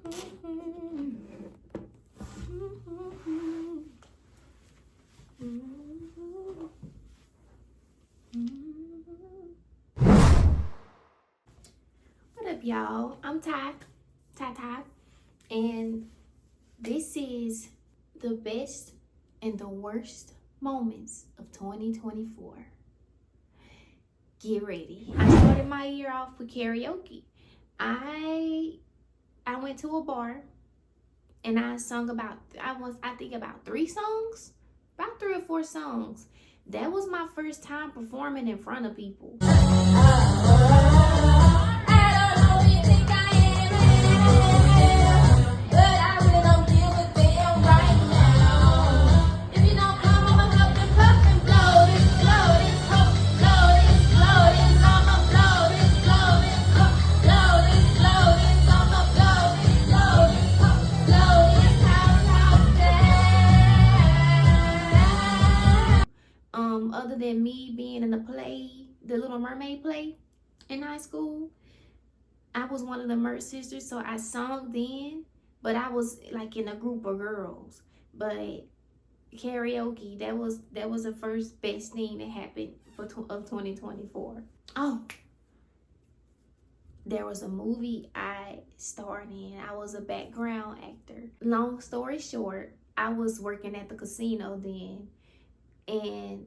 What up, y'all? I'm Ty, and this is the best and the worst moments of 2024. Get ready. I started my year off with karaoke. I went to a bar and I sung about about 3 songs, about 3 or 4 songs. That was my first time performing in front of people. Other than me being in the play, the Little Mermaid play in high school, I was one of the Merch sisters, so I sung then, but I was like in a group of girls. But karaoke, that was the first best thing that happened of 2024. Oh, there was a movie I starred in. I was a background actor. Long story short, I was working at the casino then, and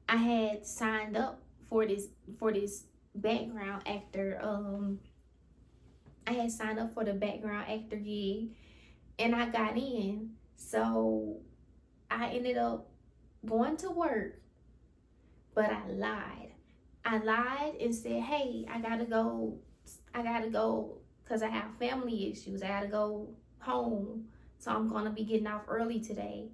I had signed up for this background actor. I had signed up for the background actor gig, and I got in. So I ended up going to work, but I lied. I lied and said, "Hey, I gotta go because I have family issues. I gotta go home, so I'm gonna be getting off early today."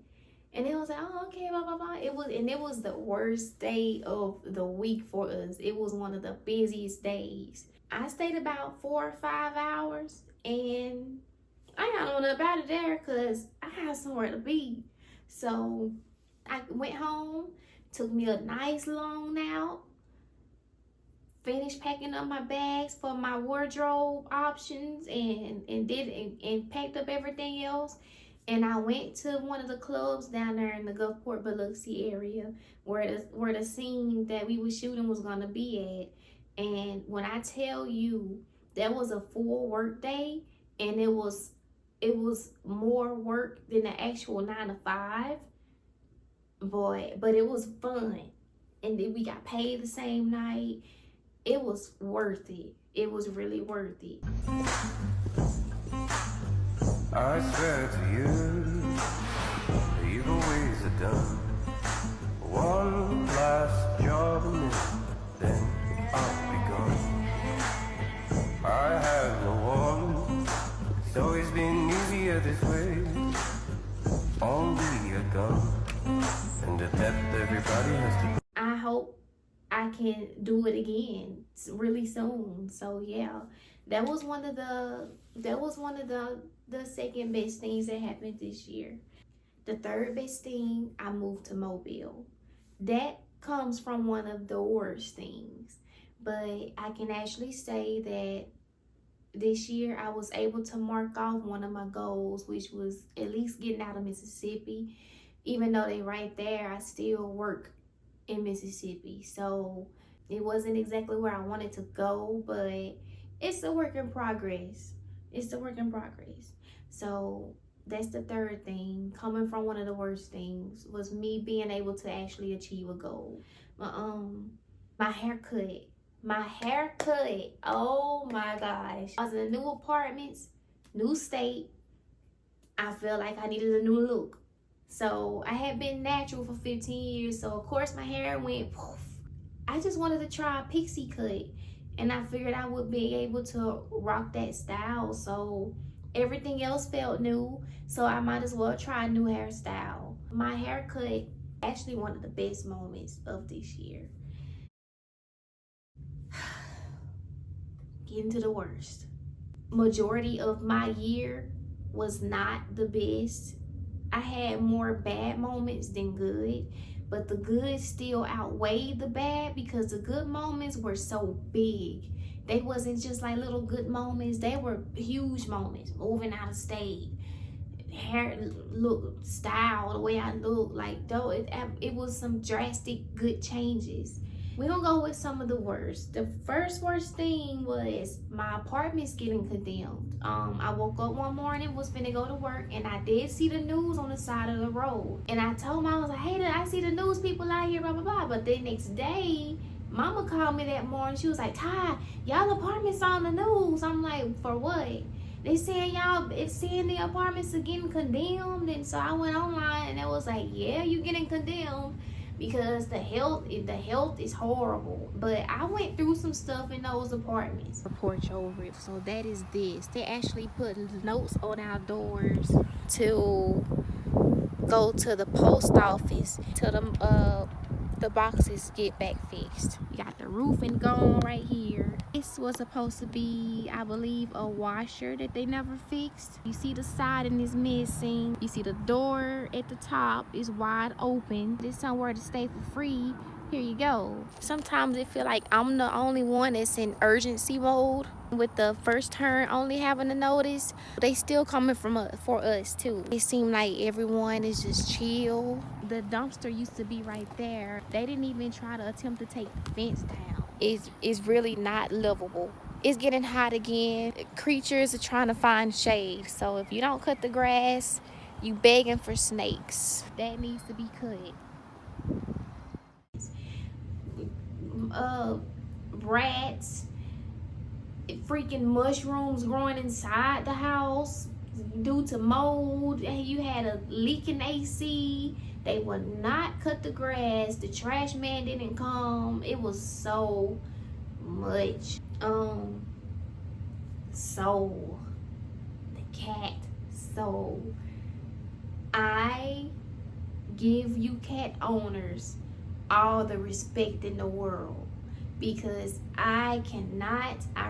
And it was like, "Oh, okay, blah, blah, blah." It was the worst day of the week for us. It was one of the busiest days. I stayed about 4 or 5 hours, and I got on up out of there because I had somewhere to be. So I went home, took me a nice long nap, finished packing up my bags for my wardrobe options, and packed up everything else. And I went to one of the clubs down there in the Gulfport, Biloxi area where the scene that we were shooting was gonna be at. And when I tell you that was a full work day, and it was more work than the actual 9 to 5, boy, but it was fun. And then we got paid the same night. It was worth it. It was really worth it. I swear to you, the evil ways are done. One last job and then I'll be gone. I have no one, it's always been easier this way. Only a gun and a death everybody has to. I hope I can do it again really soon. So yeah, that was one of the second best things that happened this year. The third best thing, I moved to Mobile. That comes from one of the worst things, but I can actually say that this year I was able to mark off one of my goals, which was at least getting out of Mississippi. Even though they right there, I still work in Mississippi, so it wasn't exactly where I wanted to go, but it's a work in progress. So that's the third thing. Coming from one of the worst things was me being able to actually achieve a goal. My haircut. Oh my gosh. I was in new apartments, new state. I felt like I needed a new look. So I had been natural for 15 years. So of course my hair went poof. I just wanted to try a pixie cut, and I figured I would be able to rock that style. So everything else felt new, so I might as well try a new hairstyle. My haircut, actually one of the best moments of this year. Getting to the worst. Majority of my year was not the best. I had more bad moments than good, but the good still outweighed the bad because the good moments were so big They wasn't just like little good moments. They were huge moments. Moving out of state, hair look, style, the way I look, like though it was some drastic good changes. We're gonna go with some of the worst. The first worst thing was my apartment's getting condemned. I woke up one morning, was finna go to work, and I did see the news on the side of the road. And I told mom, I was like, hey, I see the news people out here, blah, blah, blah. But the next day, mama called me that morning. She was like, Ty, y'all apartments on the news. I'm like, for what? They saying y'all, it's saying the apartments are getting condemned. And so I went online and it was like, yeah, you getting condemned because the health is horrible. But I went through some stuff in those apartments. A porch over it. So that is this. They actually put notes on our doors to go to the post office till the boxes get back fixed. You got the roofing gone right here. This was supposed to be, I believe, a washer that they never fixed. You see the siding is missing. You see the door at the top is wide open. There's somewhere to stay for free. Here you go. Sometimes it feel like I'm the only one that's in urgency mode with the first turn only having a notice. They still coming for us too. It seemed like everyone is just chill. The dumpster used to be right there. They didn't even try to attempt to take the fence down. It's really not livable. It's getting hot again. Creatures are trying to find shade. So if you don't cut the grass, you begging for snakes. That needs to be cut. Rats, freaking mushrooms growing inside the house due to mold. You had a leaking AC. They would not cut the grass. The trash man didn't come. It was so much. So the cat. So I give you cat owners all the respect in the world, because I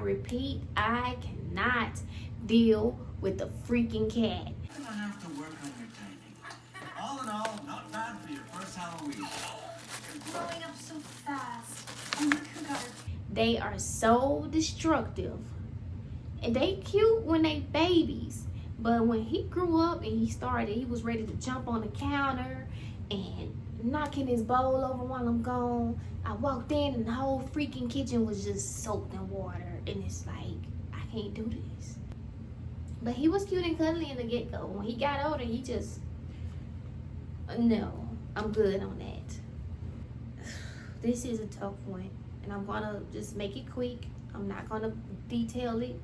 repeat, I cannot deal with the freaking cat. You're gonna have to work on your timing. All in all, not bad for your first Halloween. You're growing up so fast. And look who got her. They are so destructive. And they cute when they babies. But when he grew up and he was ready to jump on the counter and knocking his bowl over while I'm gone. I walked in and the whole freaking kitchen was just soaked in water. And it's like, I can't do this. But he was cute and cuddly in the get-go. When he got older, he just, no, I'm good on that. This is a tough one. And I'm gonna just make it quick. I'm not gonna detail it.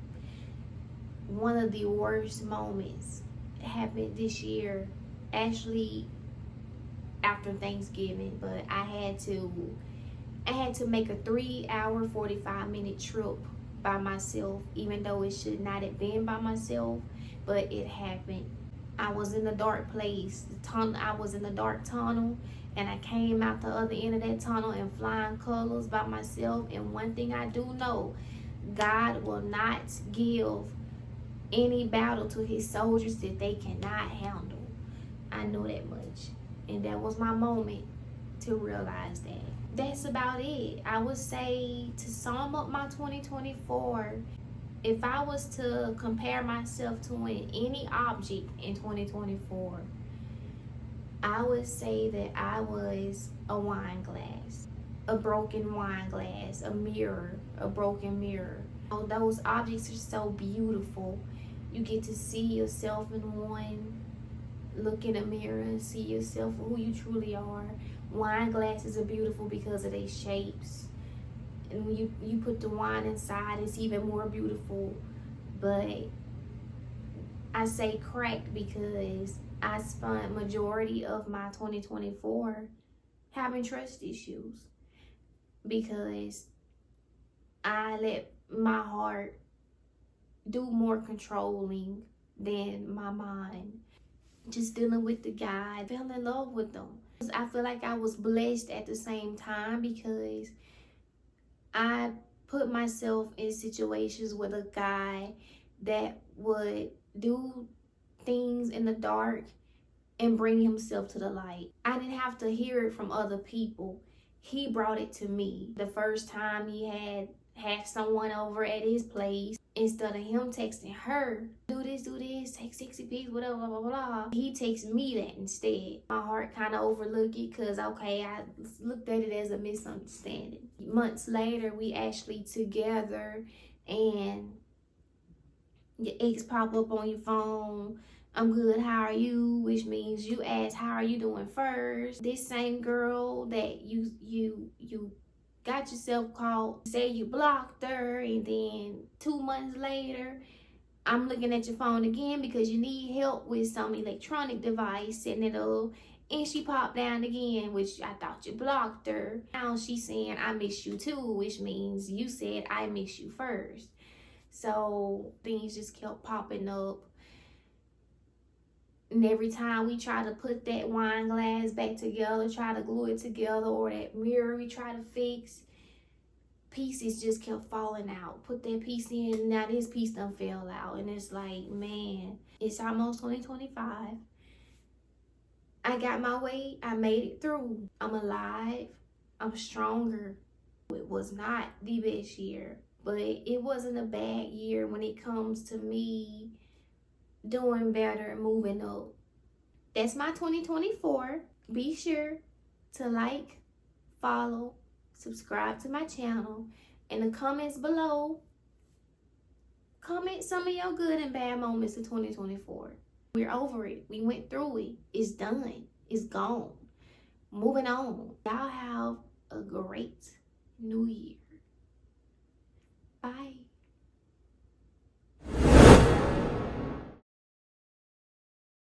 One of the worst moments happened this year, actually after Thanksgiving, but I had to make a 3-hour 45-minute trip by myself, even though it should not have been by myself, but it happened. I was in a dark place. I was in a dark tunnel, and I came out the other end of that tunnel in flying colors by myself. And one thing I do know, God will not give any battle to his soldiers that they cannot handle. I know that much. And that was my moment to realize that. That's about it. I would say, to sum up my 2024, if I was to compare myself to any object in 2024, I would say that I was a wine glass, a broken wine glass, a mirror, a broken mirror. Oh, those objects are so beautiful. You get to see yourself in one. Look in a mirror and see yourself for who you truly are. Wine glasses are beautiful because of their shapes. And when you put the wine inside, it's even more beautiful. But I say cracked because I spent majority of my 2024 having trust issues. Because I let my heart do more controlling than my mind. Just dealing with the guy, I fell in love with them. I feel like I was blessed at the same time because I put myself in situations with a guy that would do things in the dark and bring himself to the light. I didn't have to hear it from other people. He brought it to me. The first time he had have someone over at his place. Instead of him texting her, do this, take 60 pics, whatever, blah, blah, blah. He texts me that instead. My heart kind of overlooked it because, okay, I looked at it as a misunderstanding. Months later, we actually together and your ex pop up on your phone. I'm good, how are you? Which means you ask, how are you doing first? This same girl that you got yourself caught, say you blocked her, and then 2 months later, I'm looking at your phone again because you need help with some electronic device, setting it up, and she popped down again, which I thought you blocked her. Now she's saying, I miss you too, which means you said, I miss you first. So things just kept popping up. And every time we try to put that wine glass back together, try to glue it together, or that mirror we try to fix, pieces just kept falling out. Put that piece in, now this piece done fell out. And it's like, man, it's almost 2025. I got my way. I made it through. I'm alive. I'm stronger. It was not the best year, but it wasn't a bad year when it comes to me doing better and moving up. That's my 2024. Be sure to like, follow, subscribe to my channel. In the comments below, comment some of your good and bad moments of 2024. We're over it. We went through it. It's done. It's gone. Moving on. Y'all have a great new year. Bye.